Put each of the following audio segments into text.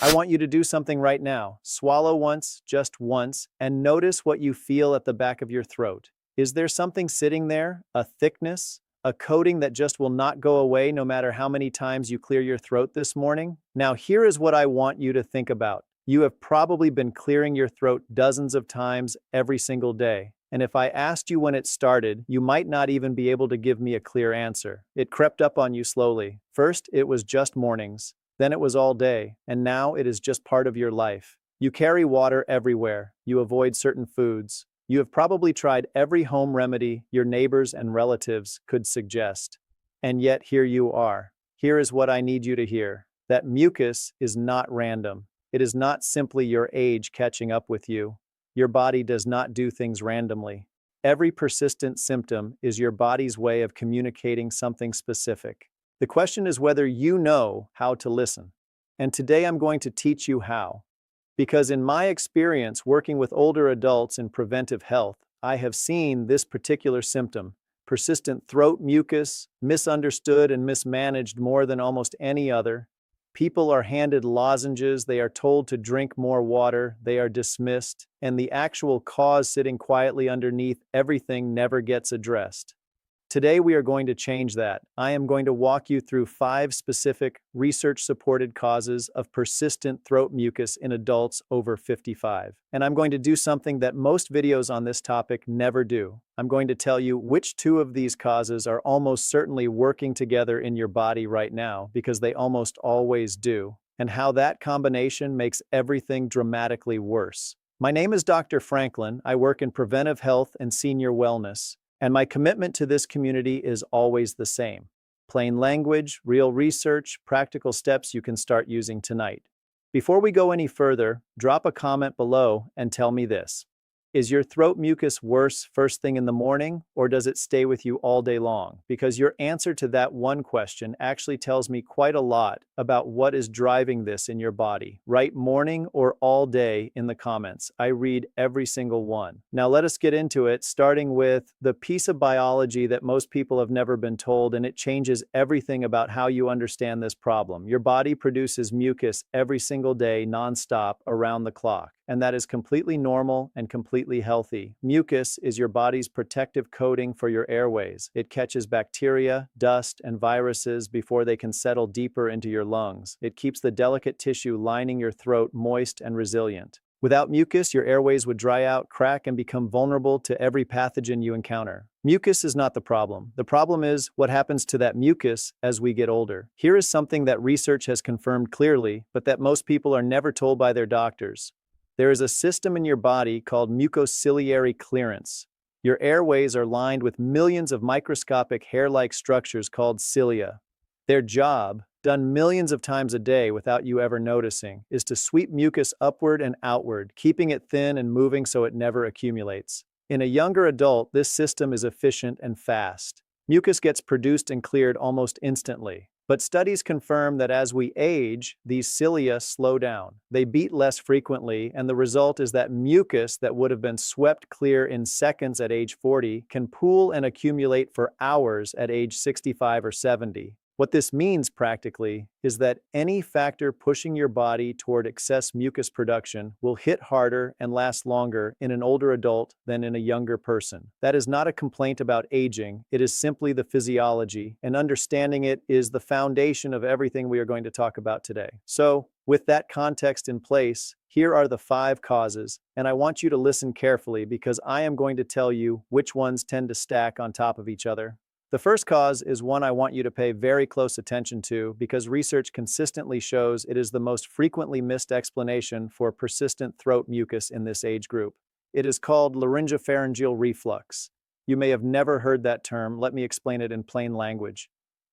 I want you to do something right now. Swallow once, just once, and notice what you feel at the back of your throat. Is there something sitting there? A thickness? A coating that just will not go away no matter how many times you clear your throat this morning? Now, here is what I want you to think about. You have probably been clearing your throat dozens of times every single day. And if I asked you when it started, you might not even be able to give me a clear answer. It crept up on you slowly. First, it was just mornings. Then it was all day, and now it is just part of your life. You carry water everywhere. You avoid certain foods. You have probably tried every home remedy your neighbors and relatives could suggest. And yet here you are. Here is what I need you to hear. That mucus is not random. It is not simply your age catching up with you. Your body does not do things randomly. Every persistent symptom is your body's way of communicating something specific. The question is whether you know how to listen. And today I'm going to teach you how. Because in my experience working with older adults in preventive health, I have seen this particular symptom, persistent throat mucus, misunderstood and mismanaged more than almost any other. People are handed lozenges, they are told to drink more water, they are dismissed, and the actual cause sitting quietly underneath everything never gets addressed. Today we are going to change that. I am going to walk you through 5 specific research-supported causes of persistent throat mucus in adults over 55. And I'm going to do something that most videos on this topic never do. I'm going to tell you which 2 of these causes are almost certainly working together in your body right now, because they almost always do, and how that combination makes everything dramatically worse. My name is Dr. Franklin. I work in preventive health and senior wellness. And my commitment to this community is always the same. Plain language, real research, practical steps you can start using tonight. Before we go any further, drop a comment below and tell me this. Is your throat mucus worse first thing in the morning, or does it stay with you all day long? Because your answer to that one question actually tells me quite a lot about what is driving this in your body. Write morning or all day in the comments. I read every single one. Now let us get into it, starting with the piece of biology that most people have never been told, and it changes everything about how you understand this problem. Your body produces mucus every single day, nonstop, around the clock. And that is completely normal and completely healthy. Mucus is your body's protective coating for your airways. It catches bacteria, dust, and viruses before they can settle deeper into your lungs. It keeps the delicate tissue lining your throat moist and resilient. Without mucus, your airways would dry out, crack, and become vulnerable to every pathogen you encounter. Mucus is not the problem. The problem is what happens to that mucus as we get older. Here is something that research has confirmed clearly, but that most people are never told by their doctors. There is a system in your body called mucociliary clearance. Your airways are lined with millions of microscopic hair-like structures called cilia. Their job, done millions of times a day without you ever noticing, is to sweep mucus upward and outward, keeping it thin and moving so it never accumulates. In a younger adult, this system is efficient and fast. Mucus gets produced and cleared almost instantly. But studies confirm that as we age, these cilia slow down. They beat less frequently, and the result is that mucus that would have been swept clear in seconds at age 40 can pool and accumulate for hours at age 65 or 70. What this means practically is that any factor pushing your body toward excess mucus production will hit harder and last longer in an older adult than in a younger person. That is not a complaint about aging, it is simply the physiology, and understanding it is the foundation of everything we are going to talk about today. So, with that context in place, here are the 5 causes, and I want you to listen carefully because I am going to tell you which ones tend to stack on top of each other. The first cause is one I want you to pay very close attention to because research consistently shows it is the most frequently missed explanation for persistent throat mucus in this age group. It is called laryngopharyngeal reflux. You may have never heard that term. Let me explain it in plain language.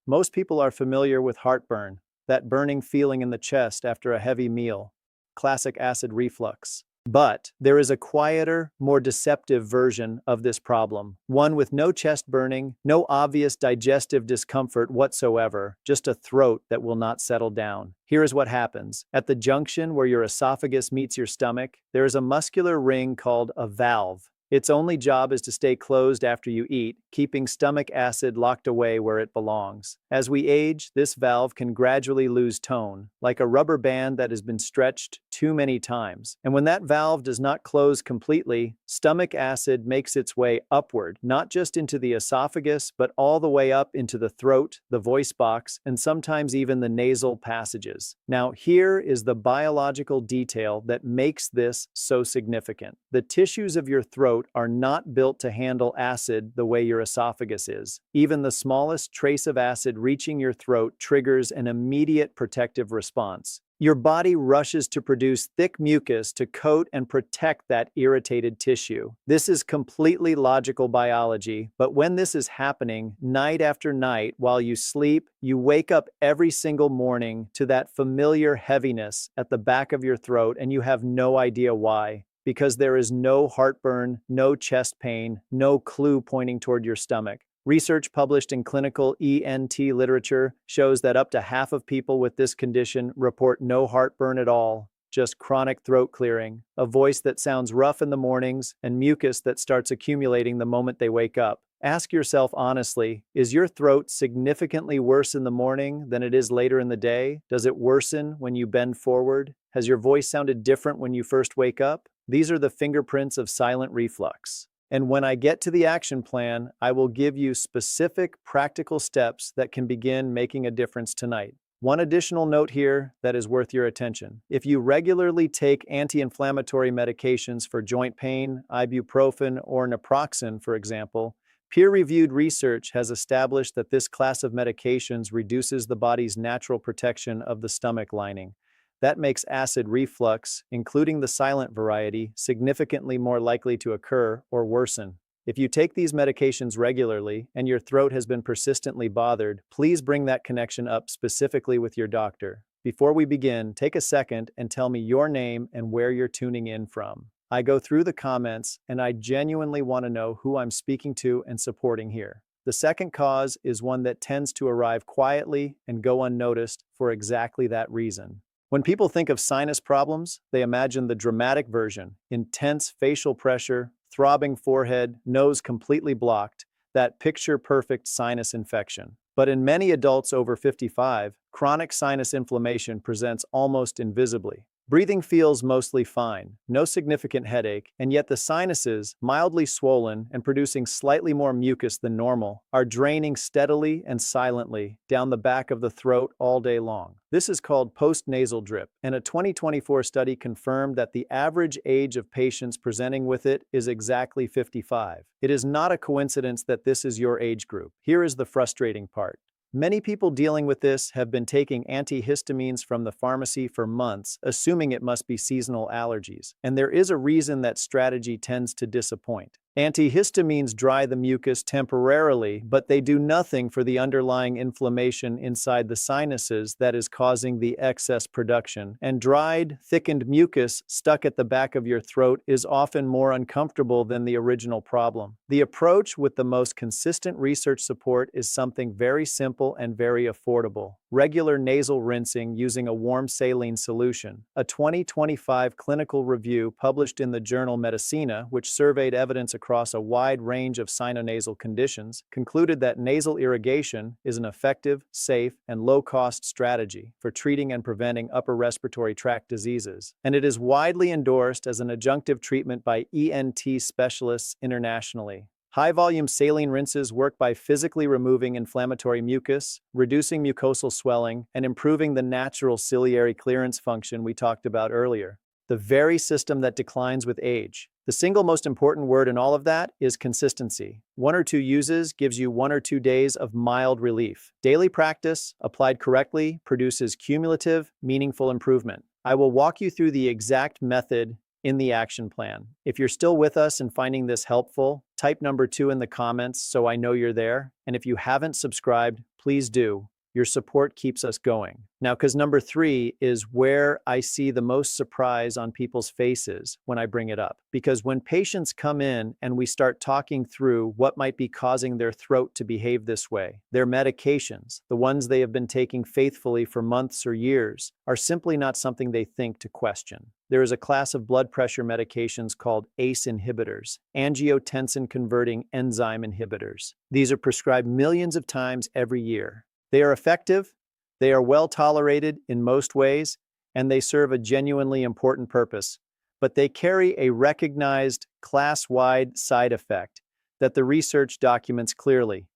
Most people are familiar with heartburn, that burning feeling in the chest after a heavy meal, classic acid reflux. But there is a quieter, more deceptive version of this problem, one with no chest burning, no obvious digestive discomfort whatsoever, just a throat that will not settle down. Here is what happens. At the junction where your esophagus meets your stomach, there is a muscular ring called a valve. Its only job is to stay closed after you eat, keeping stomach acid locked away where it belongs. As we age, this valve can gradually lose tone, like a rubber band that has been stretched too many times. And when that valve does not close completely, stomach acid makes its way upward, not just into the esophagus, but all the way up into the throat, the voice box, and sometimes even the nasal passages. Now, here is the biological detail that makes this so significant. The tissues of your throat are not built to handle acid the way your esophagus is. Even the smallest trace of acid reaching your throat triggers an immediate protective response. Your body rushes to produce thick mucus to coat and protect that irritated tissue. This is completely logical biology, but when this is happening night after night while you sleep, you wake up every single morning to that familiar heaviness at the back of your throat and you have no idea why. Because there is no heartburn, no chest pain, no clue pointing toward your stomach. Research published in clinical ENT literature shows that up to half of people with this condition report no heartburn at all, just chronic throat clearing, a voice that sounds rough in the mornings, and mucus that starts accumulating the moment they wake up. Ask yourself honestly, is your throat significantly worse in the morning than it is later in the day? Does it worsen when you bend forward? Has your voice sounded different when you first wake up? These are the fingerprints of silent reflux. And when I get to the action plan, I will give you specific practical steps that can begin making a difference tonight. One additional note here that is worth your attention. If you regularly take anti-inflammatory medications for joint pain, ibuprofen, or naproxen, for example, peer-reviewed research has established that this class of medications reduces the body's natural protection of the stomach lining. That makes acid reflux, including the silent variety, significantly more likely to occur or worsen. If you take these medications regularly and your throat has been persistently bothered, please bring that connection up specifically with your doctor. Before we begin, take a second and tell me your name and where you're tuning in from. I go through the comments and I genuinely want to know who I'm speaking to and supporting here. The second cause is one that tends to arrive quietly and go unnoticed for exactly that reason. When people think of sinus problems, they imagine the dramatic version: intense facial pressure, throbbing forehead, nose completely blocked, that picture-perfect sinus infection. But in many adults over 55, chronic sinus inflammation presents almost invisibly. Breathing feels mostly fine, no significant headache, and yet the sinuses, mildly swollen and producing slightly more mucus than normal, are draining steadily and silently down the back of the throat all day long. This is called postnasal drip, and a 2024 study confirmed that the average age of patients presenting with it is exactly 55. It is not a coincidence that this is your age group. Here is the frustrating part. Many people dealing with this have been taking antihistamines from the pharmacy for months, assuming it must be seasonal allergies. And there is a reason that strategy tends to disappoint. Antihistamines dry the mucus temporarily, but they do nothing for the underlying inflammation inside the sinuses that is causing the excess production. And dried, thickened mucus stuck at the back of your throat is often more uncomfortable than the original problem. The approach with the most consistent research support is something very simple and very affordable: regular nasal rinsing using a warm saline solution. A 2025 clinical review published in the journal Medicina, which surveyed evidence across a wide range of sinonasal conditions, concluded that nasal irrigation is an effective, safe, and low-cost strategy for treating and preventing upper respiratory tract diseases, and it is widely endorsed as an adjunctive treatment by ENT specialists internationally. High-volume saline rinses work by physically removing inflammatory mucus, reducing mucosal swelling, and improving the natural ciliary clearance function we talked about earlier. The very system that declines with age. The single most important word in all of that is consistency. 1 or 2 uses gives you 1 or 2 days of mild relief. Daily practice, applied correctly, produces cumulative, meaningful improvement. I will walk you through the exact method in the action plan. If you're still with us and finding this helpful, type number 2 in the comments so I know you're there. And if you haven't subscribed, please do. Your support keeps us going. Now, because number 3 is where I see the most surprise on people's faces when I bring it up. Because when patients come in and we start talking through what might be causing their throat to behave this way, their medications, the ones they have been taking faithfully for months or years, are simply not something they think to question. There is a class of blood pressure medications called ACE inhibitors, angiotensin-converting enzyme inhibitors. These are prescribed millions of times every year. They are effective, they are well tolerated in most ways, and they serve a genuinely important purpose. But they carry a recognized class-wide side effect that the research documents clearly.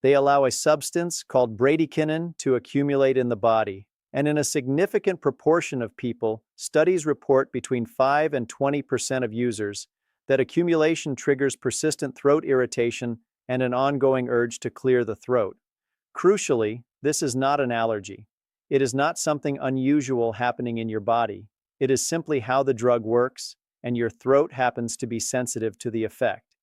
They allow a substance called bradykinin to accumulate in the body. And in a significant proportion of people, studies report between 5 and 20% of users that accumulation triggers persistent throat irritation and an ongoing urge to clear the throat. Crucially, this is not an allergy. It is not something unusual happening in your body. It is simply how the drug works, and your throat happens to be sensitive to the effect.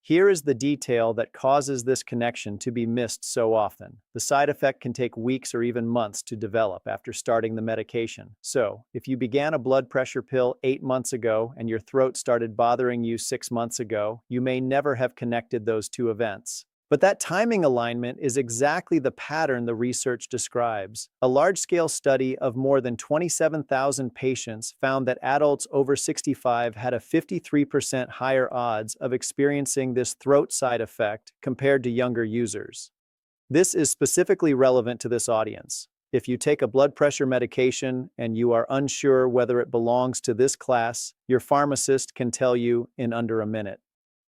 Here is the detail that causes this connection to be missed so often. The side effect can take weeks or even months to develop after starting the medication. So, if you began a blood pressure pill 8 months ago and your throat started bothering you 6 months ago, you may never have connected those two events. But that timing alignment is exactly the pattern the research describes. A large-scale study of more than 27,000 patients found that adults over 65 had a 53% higher odds of experiencing this throat side effect compared to younger users. This is specifically relevant to this audience. If you take a blood pressure medication and you are unsure whether it belongs to this class, your pharmacist can tell you in under a minute.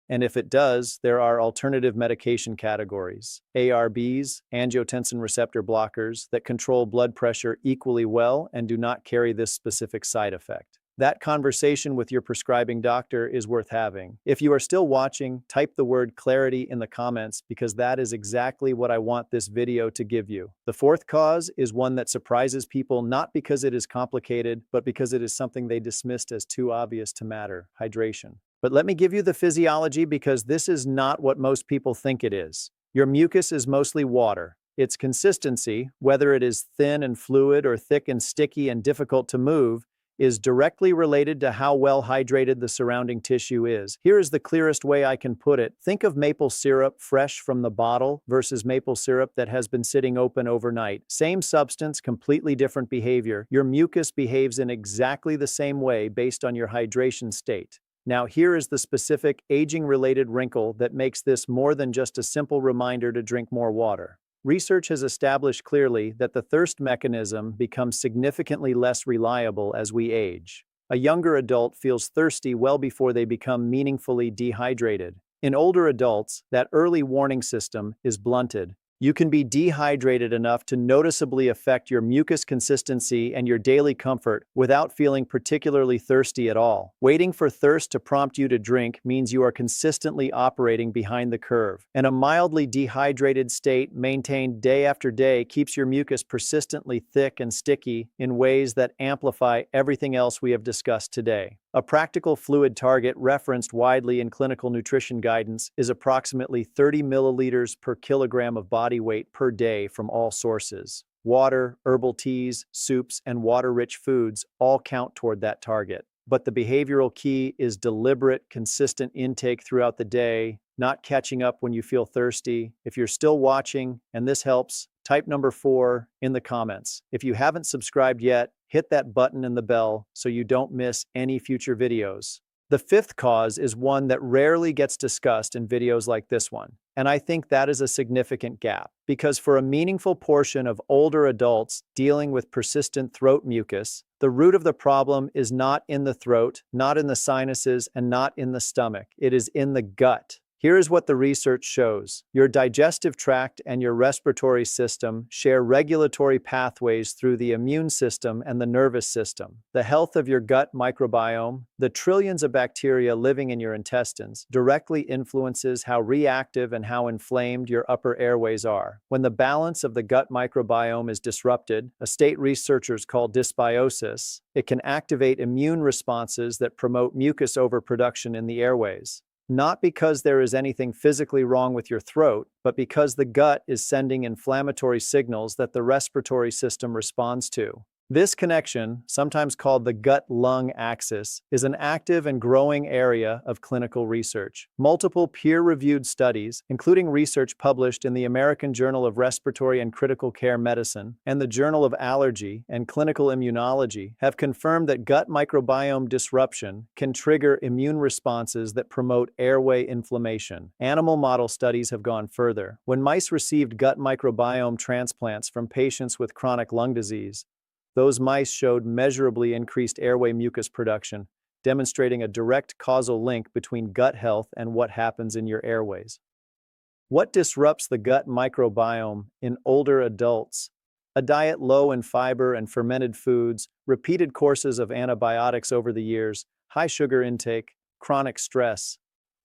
And if it does, there are alternative medication categories, ARBs, angiotensin receptor blockers, that control blood pressure equally well and do not carry this specific side effect. That conversation with your prescribing doctor is worth having. If you are still watching, type the word clarity in the comments because that is exactly what I want this video to give you. The fourth cause is one that surprises people not because it is complicated, but because it is something they dismissed as too obvious to matter: hydration. But let me give you the physiology because this is not what most people think it is. Your mucus is mostly water. Its consistency, whether it is thin and fluid or thick and sticky and difficult to move, is directly related to how well hydrated the surrounding tissue is. Here is the clearest way I can put it. Think of maple syrup fresh from the bottle versus maple syrup that has been sitting open overnight. Same substance, completely different behavior. Your mucus behaves in exactly the same way based on your hydration state. Now, here is the specific aging-related wrinkle that makes this more than just a simple reminder to drink more water. Research has established clearly that the thirst mechanism becomes significantly less reliable as we age. A younger adult feels thirsty well before they become meaningfully dehydrated. In older adults, that early warning system is blunted. You can be dehydrated enough to noticeably affect your mucus consistency and your daily comfort without feeling particularly thirsty at all. Waiting for thirst to prompt you to drink means you are consistently operating behind the curve, and a mildly dehydrated state maintained day after day keeps your mucus persistently thick and sticky in ways that amplify everything else we have discussed today. A practical fluid target referenced widely in clinical nutrition guidance is approximately 30 milliliters per kilogram of body weight per day from all sources. Water, herbal teas, soups, and water-rich foods all count toward that target. But the behavioral key is deliberate, consistent intake throughout the day, not catching up when you feel thirsty. If you're still watching and this helps, type number 4 in the comments. If you haven't subscribed yet, hit that button and the bell so you don't miss any future videos. The fifth cause is one that rarely gets discussed in videos like this one, and I think that is a significant gap, because for a meaningful portion of older adults dealing with persistent throat mucus, the root of the problem is not in the throat, not in the sinuses, and not in the stomach. It is in the gut. Here is what the research shows. Your digestive tract and your respiratory system share regulatory pathways through the immune system and the nervous system. The health of your gut microbiome, the trillions of bacteria living in your intestines, directly influences how reactive and how inflamed your upper airways are. When the balance of the gut microbiome is disrupted, a state researchers call dysbiosis, it can activate immune responses that promote mucus overproduction in the airways. not because there is anything physically wrong with your throat, but because the gut is sending inflammatory signals that the respiratory system responds to. This connection, sometimes called the gut-lung axis, is an active and growing area of clinical research. Multiple peer-reviewed studies, including research published in the American Journal of Respiratory and Critical Care Medicine and the Journal of Allergy and Clinical Immunology, have confirmed that gut microbiome disruption can trigger immune responses that promote airway inflammation. Animal model studies have gone further. When mice received gut microbiome transplants from patients with chronic lung disease, those mice showed measurably increased airway mucus production, demonstrating a direct causal link between gut health and what happens in your airways. What disrupts the gut microbiome in older adults? A diet low in fiber and fermented foods, repeated courses of antibiotics over the years, high sugar intake, chronic stress.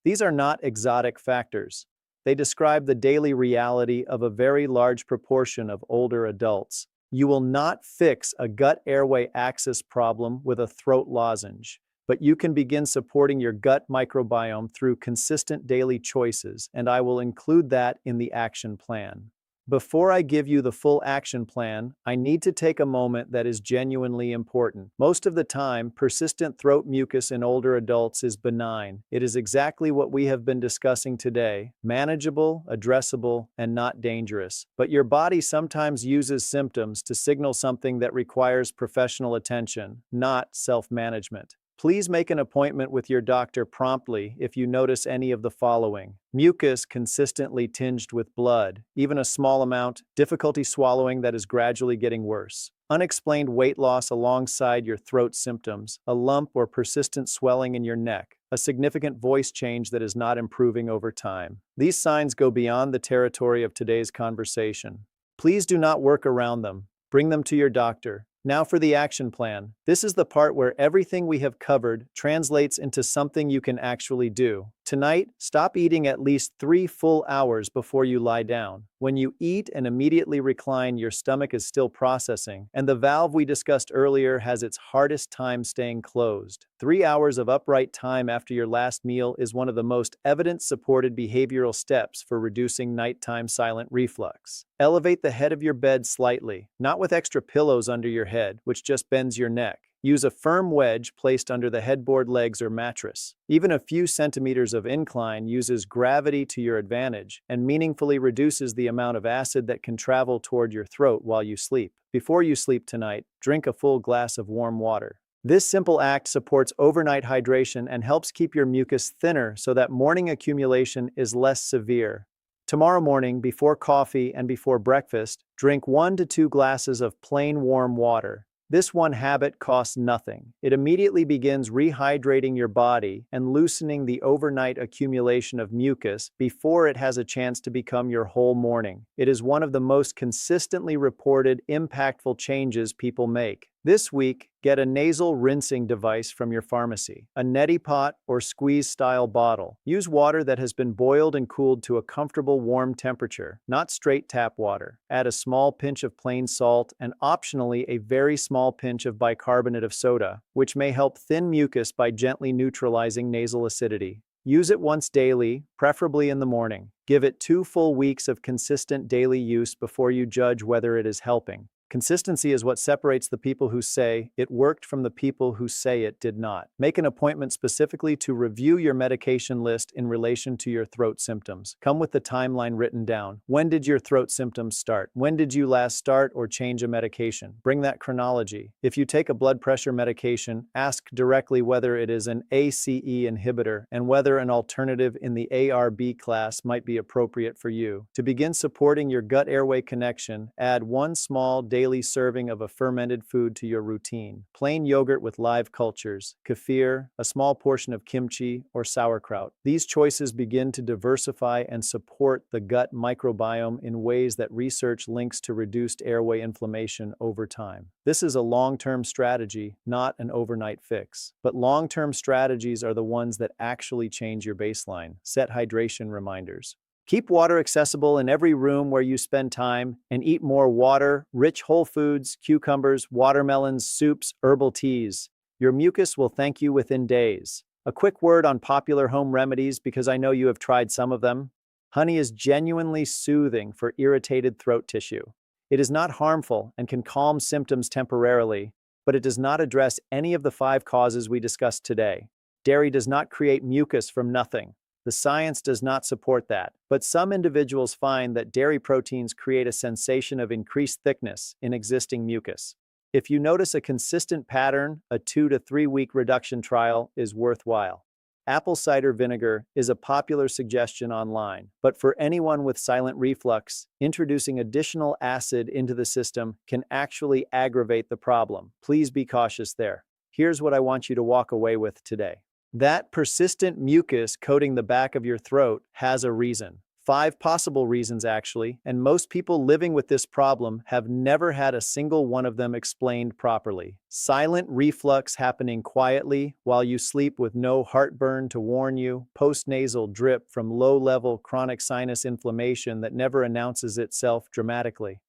These are not exotic factors. They describe the daily reality of a very large proportion of older adults. You will not fix a gut airway axis problem with a throat lozenge, but you can begin supporting your gut microbiome through consistent daily choices, and I will include that in the action plan. Before I give you the full action plan, I need to take a moment that is genuinely important. Most of the time, persistent throat mucus in older adults is benign. It is exactly what we have been discussing today: manageable, addressable, and not dangerous. But your body sometimes uses symptoms to signal something that requires professional attention, not self-management. Please make an appointment with your doctor promptly if you notice any of the following: mucus consistently tinged with blood, even a small amount, difficulty swallowing that is gradually getting worse, unexplained weight loss alongside your throat symptoms, a lump or persistent swelling in your neck, a significant voice change that is not improving over time. These signs go beyond the territory of today's conversation. Please do not work around them. Bring them to your doctor. Now for the action plan. This is the part where everything we have covered translates into something you can actually do. Tonight, stop eating at least 3 full hours before you lie down. When you eat and immediately recline, your stomach is still processing, and the valve we discussed earlier has its hardest time staying closed. 3 hours of upright time after your last meal is one of the most evidence-supported behavioral steps for reducing nighttime silent reflux. Elevate the head of your bed slightly, not with extra pillows under your head, which just bends your neck. Use a firm wedge placed under the headboard legs or mattress. Even a few centimeters of incline uses gravity to your advantage and meaningfully reduces the amount of acid that can travel toward your throat while you sleep. Before you sleep tonight, drink a full glass of warm water. This simple act supports overnight hydration and helps keep your mucus thinner so that morning accumulation is less severe. Tomorrow morning, before coffee and before breakfast, drink 1 to 2 glasses of plain warm water. This one habit costs nothing. It immediately begins rehydrating your body and loosening the overnight accumulation of mucus before it has a chance to become your whole morning. It is one of the most consistently reported impactful changes people make. This week, get a nasal rinsing device from your pharmacy, a neti pot or squeeze-style bottle. Use water that has been boiled and cooled to a comfortable warm temperature, not straight tap water. Add a small pinch of plain salt and optionally a very small pinch of bicarbonate of soda, which may help thin mucus by gently neutralizing nasal acidity. Use it once daily, preferably in the morning. Give it 2 full weeks of consistent daily use before you judge whether it is helping. Consistency is what separates the people who say it worked from the people who say it did not. Make an appointment specifically to review your medication list in relation to your throat symptoms. Come with the timeline written down. When did your throat symptoms start? When did you last start or change a medication? Bring that chronology. If you take a blood pressure medication, ask directly whether it is an ACE inhibitor and whether an alternative in the ARB class might be appropriate for you. To begin supporting your gut-airway connection, add 1 small daily serving of a fermented food to your routine. Plain yogurt with live cultures, kefir, a small portion of kimchi, or sauerkraut. These choices begin to diversify and support the gut microbiome in ways that research links to reduced airway inflammation over time. This is a long-term strategy, not an overnight fix. But long-term strategies are the ones that actually change your baseline. Set hydration reminders. Keep water accessible in every room where you spend time, and eat more water, rich whole foods, cucumbers, watermelons, soups, herbal teas. Your mucus will thank you within days. A quick word on popular home remedies because I know you have tried some of them. Honey is genuinely soothing for irritated throat tissue. It is not harmful and can calm symptoms temporarily, but it does not address any of the 5 causes we discussed today. Dairy does not create mucus from nothing. The science does not support that, but some individuals find that dairy proteins create a sensation of increased thickness in existing mucus. If you notice a consistent pattern, a 2 to 3 week reduction trial is worthwhile. Apple cider vinegar is a popular suggestion online, but for anyone with silent reflux, introducing additional acid into the system can actually aggravate the problem. Please be cautious there. Here's what I want you to walk away with today. That persistent mucus coating the back of your throat has a reason. 5 possible reasons, actually, and most people living with this problem have never had a single one of them explained properly. Silent reflux happening quietly while you sleep with no heartburn to warn you, postnasal drip from low-level chronic sinus inflammation that never announces itself dramatically.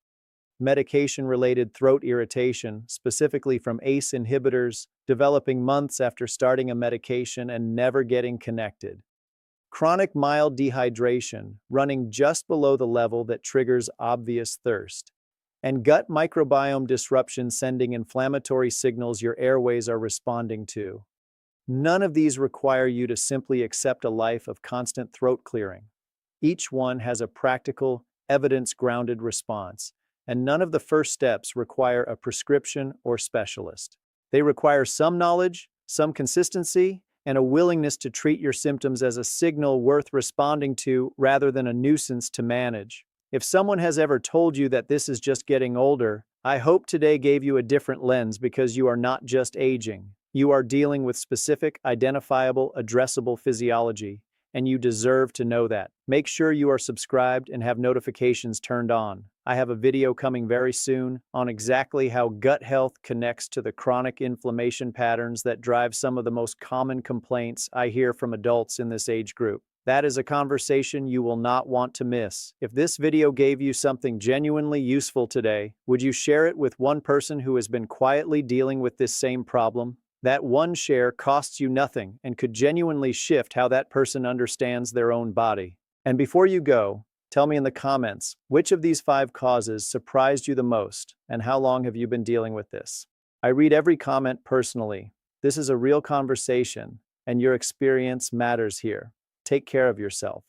Medication-related throat irritation, specifically from ACE inhibitors, developing months after starting a medication and never getting connected. Chronic mild dehydration, running just below the level that triggers obvious thirst. And gut microbiome disruption sending inflammatory signals your airways are responding to. None of these require you to simply accept a life of constant throat clearing. Each one has a practical, evidence-grounded response, and none of the first steps require a prescription or specialist. They require some knowledge, some consistency, and a willingness to treat your symptoms as a signal worth responding to rather than a nuisance to manage. If someone has ever told you that this is just getting older, I hope today gave you a different lens because you are not just aging. You are dealing with specific, identifiable, addressable physiology, and you deserve to know that. Make sure you are subscribed and have notifications turned on. I have a video coming very soon on exactly how gut health connects to the chronic inflammation patterns that drive some of the most common complaints I hear from adults in this age group. That is a conversation you will not want to miss. If this video gave you something genuinely useful today, would you share it with one person who has been quietly dealing with this same problem? That one share costs you nothing and could genuinely shift how that person understands their own body. And before you go, tell me in the comments, which of these 5 causes surprised you the most, and how long have you been dealing with this? I read every comment personally. This is a real conversation, and your experience matters here. Take care of yourself.